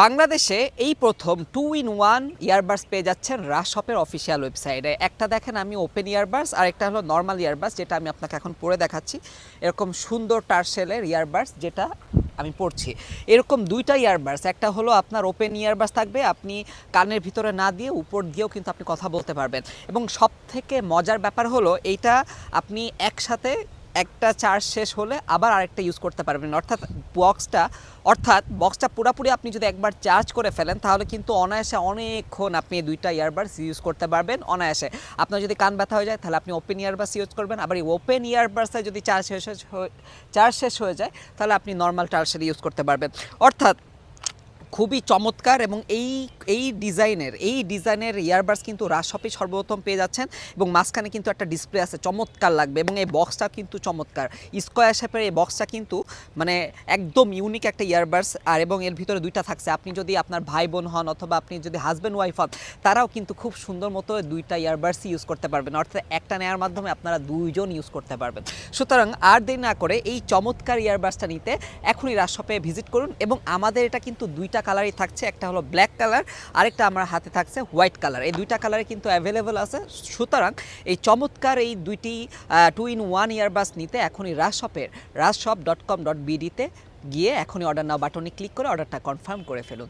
বাংলাদেশে এই প্রথম 2-in-1 ইয়ারবাডস পেয়ে যাচ্ছেন রাশ শপের অফিসিয়াল ওয়েবসাইটে। একটা দেখেন আমি ওপেন ইয়ারবাডস, আর একটা হলো নর্মাল ইয়ারবাডস, যেটা আমি আপনাকে এখন পরে দেখাচ্ছি। এরকম সুন্দর টার্সেলের ইয়ারবাডস যেটা আমি পড়ছি। এরকম দুইটা ইয়ারবাডস, একটা হলো আপনার ওপেন ইয়ারবাডস থাকবে, আপনি কানের ভিতরে না দিয়ে উপর দিয়েও কিন্তু আপনি কথা বলতে পারবেন। এবং সব থেকে মজার ব্যাপার হলো এইটা আপনি একসাথে একটা চার্জ শেষ হলে আবার আরেকটা ইউজ করতে পারবেন। বক্সটা পুরোপুরি আপনি যদি একবার চার্জ করে ফেলেন তাহলে কিন্তু অনায়াসে অনেকক্ষণ আপনি দুইটা ইয়ারবাডস ইউজ করতে পারবেন অনায়াসে। আপনার যদি কান ব্যথা হয়ে যায় তাহলে আপনি ওপেন ইয়ারবাডস ইউজ করবেন, আবার এই ওপেন ইয়ারবাডসে যদি চার্জ শেষ হয়ে যায় তাহলে আপনি নর্মাল টার্সেল ইউজ করতে পারবেন। অর্থাৎ খুবই চমৎকার। এবং এই ডিজাইনের ইয়ারবাডস কিন্তু রাশ শপে সর্বপ্রথম পেয়ে যাচ্ছেন। এবং মাঝখানে কিন্তু একটা ডিসপ্লে আছে, চমৎকার লাগবে। এবং এই বক্সটা কিন্তু চমৎকার, স্কোয়ার শেপের এই বক্সটা কিন্তু মানে একদম ইউনিক একটা ইয়ারবাডস। আর এবং এর ভিতরে দুইটা থাকছে, আপনি যদি আপনার ভাই বোন হন অথবা আপনি যদি হাজব্যান্ড ওয়াইফ হন, তারাও কিন্তু খুব সুন্দর মতো দুইটা ইয়ারবাডস ইউজ করতে পারবেন। অর্থাৎ একটা নেওয়ার মাধ্যমে আপনারা দুইজন ইউজ করতে পারবেন। সুতরাং আর দেরি না করে এই চমৎকার ইয়ারবাডসটা নিতে এখনই রাশ শপে ভিজিট করুন। এবং আমাদের এটা কিন্তু দুইটা কালারই থাকছে, একটা হলো ব্ল্যাক কালার, আরেকটা আমার হাতে থাকছে হোয়াইট কালার। এই দুইটা কালারে কিন্তু অ্যাভেলেবল আছে। সুতরাং এই চমৎকার এই দুইটি 2-in-1 ইয়ারবাডস নিতে এখনই রাশ শপের rashshop.com.bd তে গিয়ে এখনই অর্ডার নাও বাটনে ক্লিক করে অর্ডারটা কনফার্ম করে ফেলুন।